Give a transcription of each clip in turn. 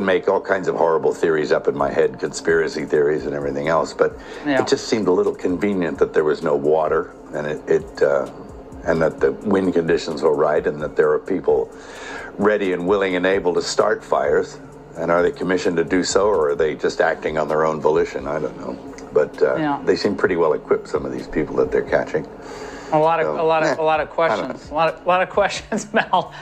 make all kinds of horrible theories up in my head, conspiracy theories and everything else, but it just seemed a little convenient that there was no water, and and that the wind conditions were right, and that there are people ready and willing and able to start fires. And are they commissioned to do so, or are they just acting on their own volition? I don't know. But they seem pretty well equipped, some of these people that they're catching. A lot of questions. A lot of questions, Mel.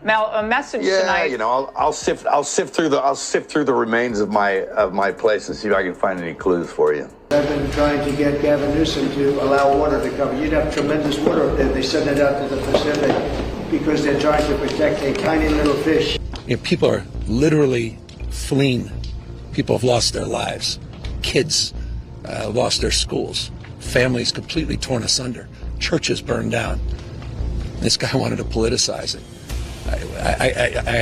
Mel, a message tonight. Yeah, you know, I'll sift through the remains of my place and see if I can find any clues for you. I've been trying to get Gavin Newsom to allow water to come. You'd have tremendous water up there. They send it out to the Pacific because they're trying to protect a tiny little fish. You know, people are literally fleeing. People have lost their lives. Kids lost their schools. Families completely torn asunder. Churches burned down. This guy wanted to politicize it. I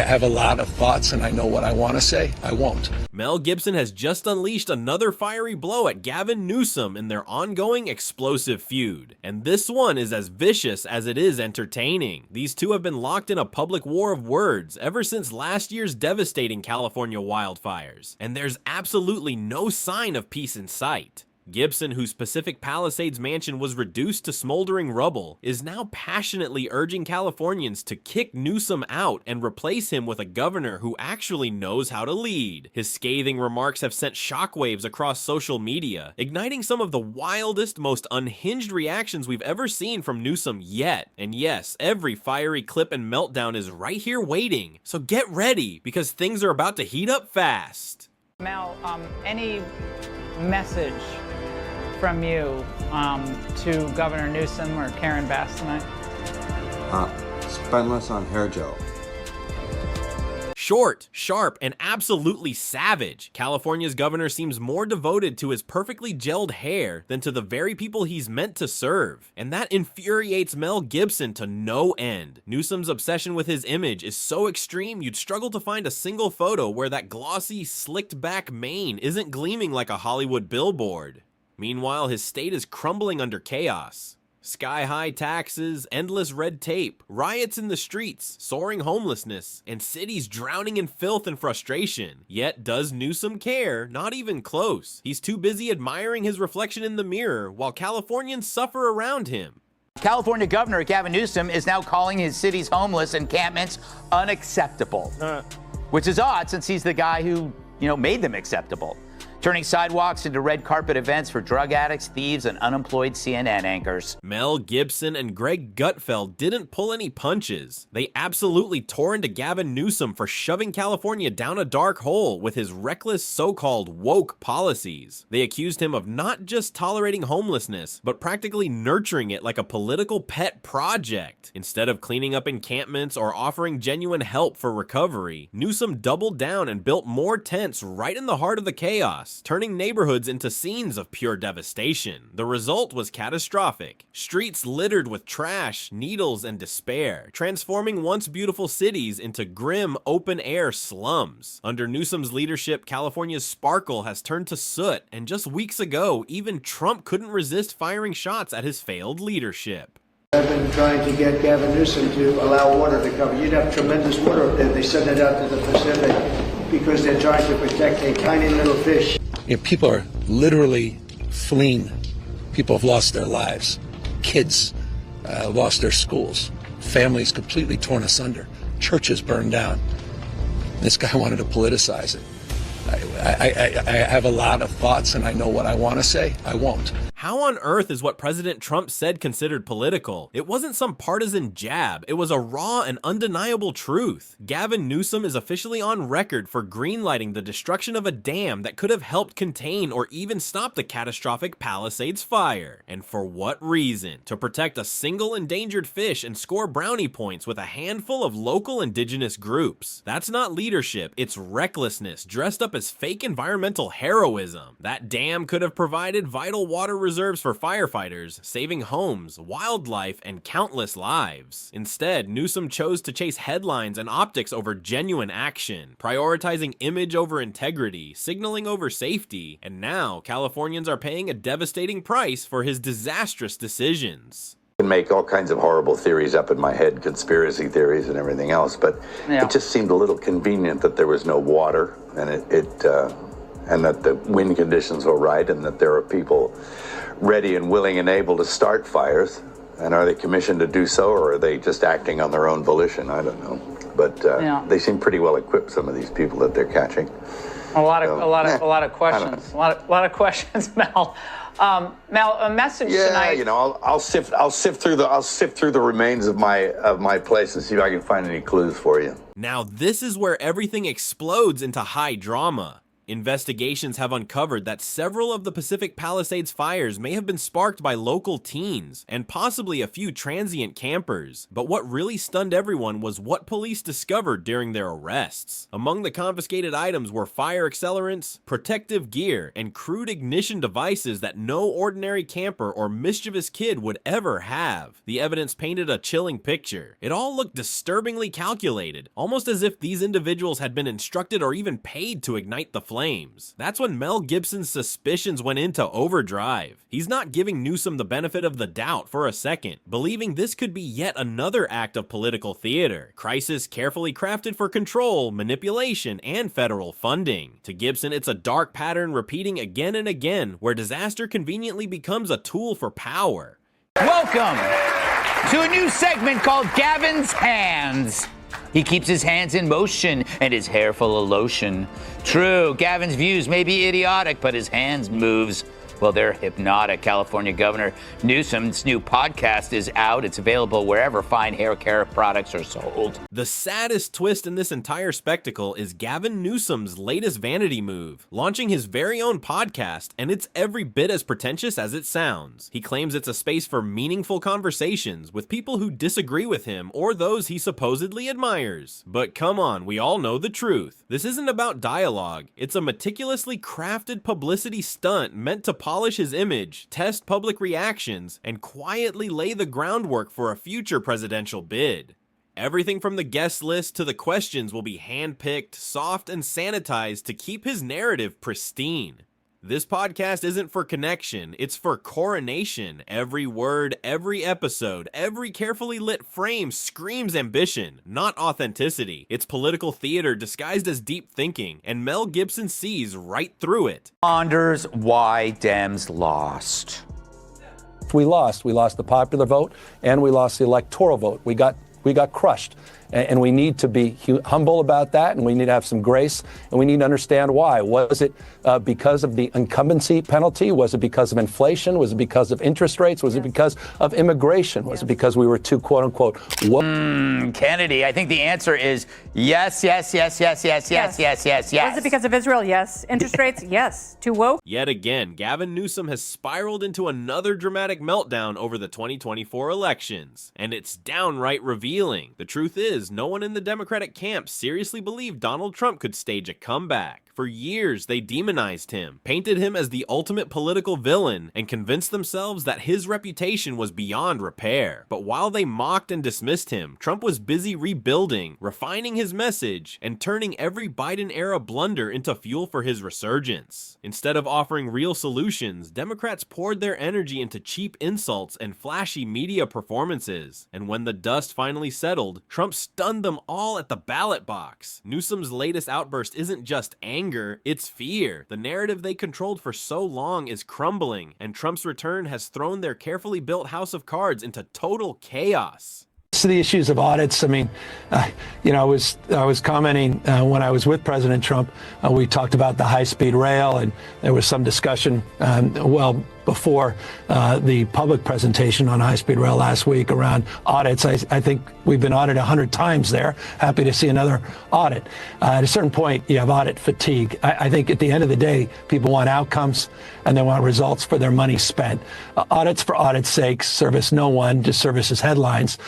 have a lot of thoughts, and I know what I want to say. I won't. Mel Gibson has just unleashed another fiery blow at Gavin Newsom in their ongoing explosive feud. And this one is as vicious as it is entertaining. These two have been locked in a public war of words ever since last year's devastating California wildfires. And there's absolutely no sign of peace in sight. Gibson, whose Pacific Palisades mansion was reduced to smoldering rubble, is now passionately urging Californians to kick Newsom out and replace him with a governor who actually knows how to lead. His scathing remarks have sent shockwaves across social media, igniting some of the wildest, most unhinged reactions we've ever seen from Newsom yet. And yes, every fiery clip and meltdown is right here waiting, so get ready, because things are about to heat up fast. Mel, any message from you to Governor Newsom or Karen Bass tonight? Spend less on hair gel. Short, sharp, and absolutely savage, California's governor seems more devoted to his perfectly gelled hair than to the very people he's meant to serve. And that infuriates Mel Gibson to no end. Newsom's obsession with his image is so extreme you'd struggle to find a single photo where that glossy, slicked back mane isn't gleaming like a Hollywood billboard. Meanwhile, his state is crumbling under chaos. Sky-high taxes, endless red tape, riots in the streets, soaring homelessness, and cities drowning in filth and frustration. Yet does Newsom care? Not even close. He's too busy admiring his reflection in the mirror while Californians suffer around him. California Governor Gavin Newsom is now calling his city's homeless encampments unacceptable, which is odd since he's the guy who, made them acceptable. Turning sidewalks into red carpet events for drug addicts, thieves, and unemployed CNN anchors. Mel Gibson and Greg Gutfeld didn't pull any punches. They absolutely tore into Gavin Newsom for shoving California down a dark hole with his reckless so-called woke policies. They accused him of not just tolerating homelessness, but practically nurturing it like a political pet project. Instead of cleaning up encampments or offering genuine help for recovery, Newsom doubled down and built more tents right in the heart of the chaos, turning neighborhoods into scenes of pure devastation. The result was catastrophic. Streets littered with trash, needles, and despair, transforming once beautiful cities into grim, open-air slums. Under Newsom's leadership, California's sparkle has turned to soot, and just weeks ago, even Trump couldn't resist firing shots at his failed leadership. I've been trying to get Gavin Newsom to allow water to come. You'd have tremendous water up there. They send it out to the Pacific because they're trying to protect a tiny little fish. You know, people are literally fleeing. People have lost their lives. Kids lost their schools. Families completely torn asunder. Churches burned down. This guy wanted to politicize it. I have a lot of thoughts, and I know what I want to say. I won't. How on earth is what President Trump said considered political? It wasn't some partisan jab. It was a raw and undeniable truth. Gavin Newsom is officially on record for greenlighting the destruction of a dam that could have helped contain or even stop the catastrophic Palisades fire. And for what reason? To protect a single endangered fish and score brownie points with a handful of local indigenous groups. That's not leadership, it's recklessness dressed up as fake environmental heroism. That dam could have provided vital water reserves for firefighters, saving homes, wildlife, and countless lives. Instead, Newsom chose to chase headlines and optics over genuine action, prioritizing image over integrity, signaling over safety, and now Californians are paying a devastating price for his disastrous decisions. can make all kinds of horrible theories up in my head, conspiracy theories and everything else, but it just seemed a little convenient that there was no water, and and that the wind conditions were right, and that there are people ready and willing and able to start fires. And are they commissioned to do so, or are they just acting on their own volition? I don't know, but they seem pretty well equipped, some of these people that they're catching. A lot of questions. A lot of questions, Mel. Mel, a message tonight. Yeah, you know, I'll sift through the remains of my place and see if I can find any clues for you. Now this is where everything explodes into high drama. Investigations have uncovered that several of the Pacific Palisades fires may have been sparked by local teens, and possibly a few transient campers. But what really stunned everyone was what police discovered during their arrests. Among the confiscated items were fire accelerants, protective gear, and crude ignition devices that no ordinary camper or mischievous kid would ever have. The evidence painted a chilling picture. It all looked disturbingly calculated, almost as if these individuals had been instructed or even paid to ignite the flames. That's when Mel Gibson's suspicions went into overdrive. He's not giving Newsom the benefit of the doubt for a second, believing this could be yet another act of political theater. Crisis carefully crafted for control, manipulation, and federal funding. To Gibson, it's a dark pattern repeating again and again, where disaster conveniently becomes a tool for power. Welcome to a new segment called Gavin's Hands. He keeps his hands in motion and his hair full of lotion. True, Gavin's views may be idiotic, but his hands moves, well, they're hypnotic. California Governor Newsom's new podcast is out. It's available wherever fine hair care products are sold. The saddest twist in this entire spectacle is Gavin Newsom's latest vanity move, launching his very own podcast, and it's every bit as pretentious as it sounds. He claims it's a space for meaningful conversations with people who disagree with him or those he supposedly admires. But come on, we all know the truth. This isn't about dialogue. It's a meticulously crafted publicity stunt meant to polish his image, test public reactions, and quietly lay the groundwork for a future presidential bid. Everything from the guest list to the questions will be handpicked, soft, and sanitized to keep his narrative pristine. This podcast isn't for connection, it's for coronation. Every word, every episode, every carefully lit frame screams ambition, not authenticity. It's political theater disguised as deep thinking, and Mel Gibson sees right through it. Ponders why Dems lost. We lost the popular vote and we lost the electoral vote. We got crushed. And we need to be humble about that, and we need to have some grace, and we need to understand why. Was it because of the incumbency penalty? Was it because of inflation? Was it because of interest rates? Was it because of immigration? Was it because we were too, quote unquote, woke? Kennedy, I think the answer is yes. Was it because of Israel? Yes. Interest rates? Yes. Too woke? Yet again, Gavin Newsom has spiraled into another dramatic meltdown over the 2024 elections, and it's downright revealing. The truth is, no one in the Democratic camp seriously believed Donald Trump could stage a comeback. For years, they demonized him, painted him as the ultimate political villain, and convinced themselves that his reputation was beyond repair. But while they mocked and dismissed him, Trump was busy rebuilding, refining his message, and turning every Biden-era blunder into fuel for his resurgence. Instead of offering real solutions, Democrats poured their energy into cheap insults and flashy media performances. And when the dust finally settled, Trump stunned them all at the ballot box. Newsom's latest outburst isn't just anger, it's fear. The narrative they controlled for so long is crumbling, and Trump's return has thrown their carefully built house of cards into total chaos. To the issues of audits, I mean, I was commenting when I was with President Trump. We talked about the high-speed rail, and there was some discussion before the public presentation on high-speed rail last week around audits. I think we've been audited 100 times there. Happy to see another audit. At a certain point, you have audit fatigue. I think at the end of the day, people want outcomes and they want results for their money spent. Audits for audit's sake service no one, just services headlines.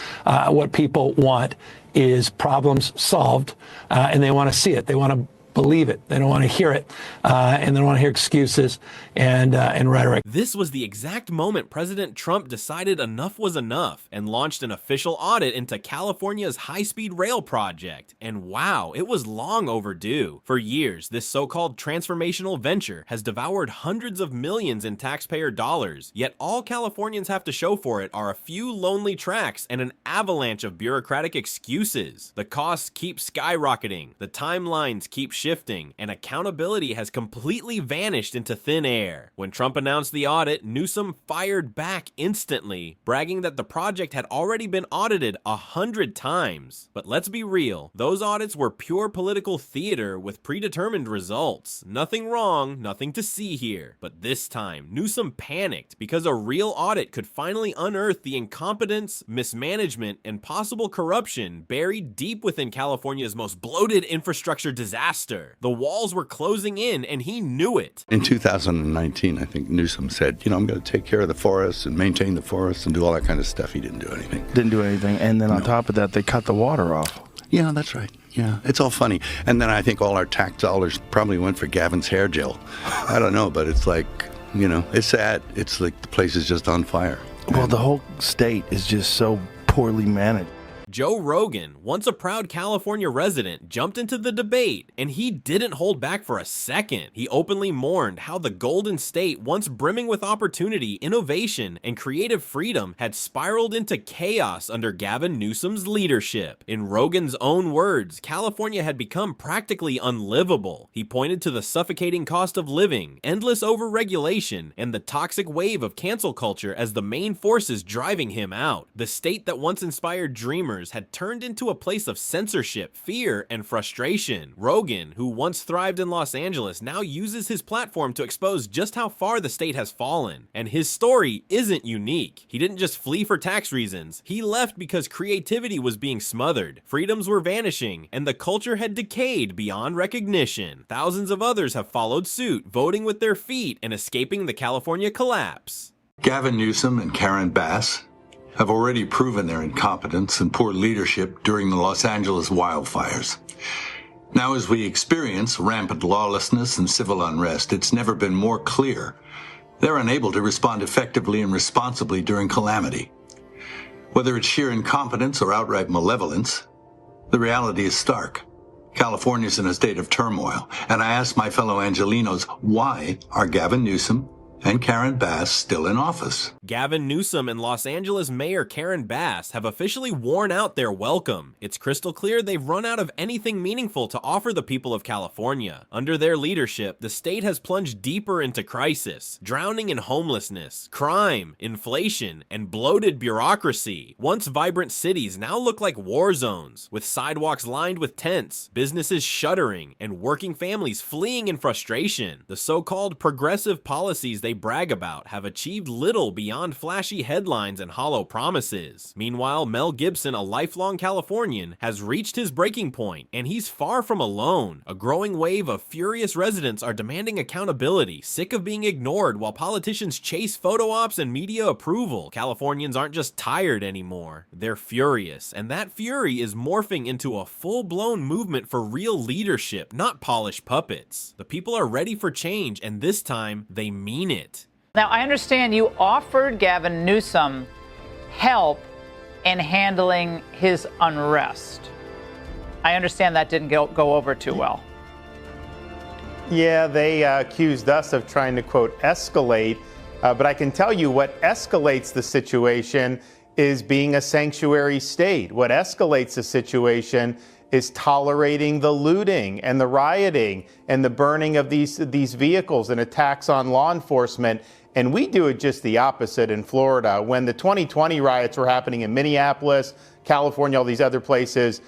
What people want is problems solved, and they want to see it. They want to believe it. They don't want to hear it, and they don't want to hear excuses and rhetoric. This was the exact moment President Trump decided enough was enough and launched an official audit into California's high-speed rail project. And wow, it was long overdue. For years, this so-called transformational venture has devoured hundreds of millions in taxpayer dollars, yet all Californians have to show for it are a few lonely tracks and an avalanche of bureaucratic excuses. The costs keep skyrocketing, the timelines keep shifting, and accountability has completely vanished into thin air. When Trump announced the audit, Newsom fired back instantly, bragging that the project had already been audited 100 times. But let's be real, those audits were pure political theater with predetermined results. Nothing wrong, nothing to see here. But this time, Newsom panicked because a real audit could finally unearth the incompetence, mismanagement, and possible corruption buried deep within California's most bloated infrastructure disaster. The walls were closing in, and he knew it. In 2019, I think Newsom said, I'm going to take care of the forests and maintain the forests and do all that kind of stuff. He didn't do anything. Didn't do anything. And then on top of that, they cut the water off. Yeah, that's right. Yeah, it's all funny. And then I think all our tax dollars probably went for Gavin's hair gel. I don't know, but it's like, it's sad. It's like the place is just on fire. Well, the whole state is just so poorly managed. Joe Rogan, once a proud California resident, jumped into the debate, and he didn't hold back for a second. He openly mourned how the Golden State, once brimming with opportunity, innovation, and creative freedom, had spiraled into chaos under Gavin Newsom's leadership. In Rogan's own words, California had become practically unlivable. He pointed to the suffocating cost of living, endless overregulation, and the toxic wave of cancel culture as the main forces driving him out. The state that once inspired dreamers had turned into a place of censorship, fear, and frustration. Rogan, who once thrived in Los Angeles, now uses his platform to expose just how far the state has fallen. And his story isn't unique. He didn't just flee for tax reasons. He left because creativity was being smothered, freedoms were vanishing, and the culture had decayed beyond recognition. Thousands of others have followed suit, voting with their feet and escaping the California collapse. Gavin Newsom and Karen Bass have already proven their incompetence and poor leadership during the Los Angeles wildfires. Now, as we experience rampant lawlessness and civil unrest, it's never been more clear they're unable to respond effectively and responsibly during calamity. Whether it's sheer incompetence or outright malevolence, the reality is stark. California's in a state of turmoil, and I ask my fellow Angelenos, why are Gavin Newsom and Karen Bass still in office? Gavin Newsom and Los Angeles Mayor Karen Bass have officially worn out their welcome. It's crystal clear they've run out of anything meaningful to offer the people of California. Under their leadership, the state has plunged deeper into crisis, drowning in homelessness, crime, inflation, and bloated bureaucracy. Once vibrant cities now look like war zones, with sidewalks lined with tents, businesses shuttering, and working families fleeing in frustration. The so-called progressive policies they brag about have achieved little beyond flashy headlines and hollow promises. Meanwhile, Mel Gibson, a lifelong Californian, has reached his breaking point, and he's far from alone. A growing wave of furious residents are demanding accountability, sick of being ignored while politicians chase photo ops and media approval. Californians aren't just tired anymore, they're furious, and that fury is morphing into a full-blown movement for real leadership, not polished puppets. The people are ready for change, and this time, they mean it. Now, I understand you offered Gavin Newsom help in handling his unrest. I understand that didn't go over too well. Yeah, they accused us of trying to, quote, escalate. But I can tell you what escalates the situation is being a sanctuary state. What escalates the situation is tolerating the looting and the rioting and the burning of these vehicles and attacks on law enforcement. And we do it just the opposite in Florida. When the 2020 riots were happening in Minneapolis, California, all these other places,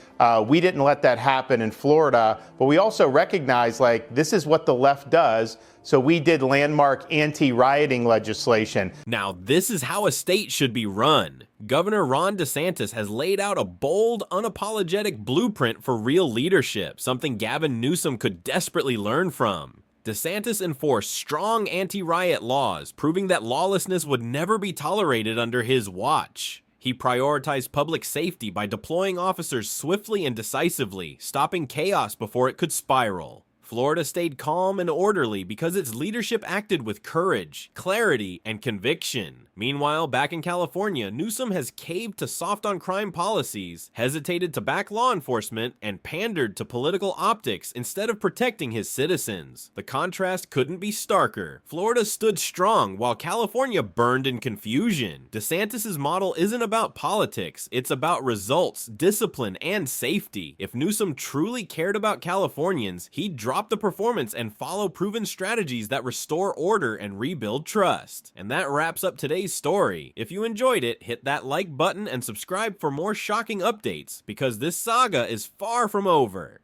we didn't let that happen in Florida. But we also recognize, this is what the left does. So we did landmark anti-rioting legislation. Now, this is how a state should be run. Governor Ron DeSantis has laid out a bold, unapologetic blueprint for real leadership, something Gavin Newsom could desperately learn from. DeSantis enforced strong anti-riot laws, proving that lawlessness would never be tolerated under his watch. He prioritized public safety by deploying officers swiftly and decisively, stopping chaos before it could spiral. Florida stayed calm and orderly because its leadership acted with courage, clarity, and conviction. Meanwhile, back in California, Newsom has caved to soft-on-crime policies, hesitated to back law enforcement, and pandered to political optics instead of protecting his citizens. The contrast couldn't be starker. Florida stood strong while California burned in confusion. DeSantis' model isn't about politics, it's about results, discipline, and safety. If Newsom truly cared about Californians, he'd drop the performance and follow proven strategies that restore order and rebuild trust. And that wraps up today's story. If you enjoyed it, hit that like button and subscribe for more shocking updates, because this saga is far from over.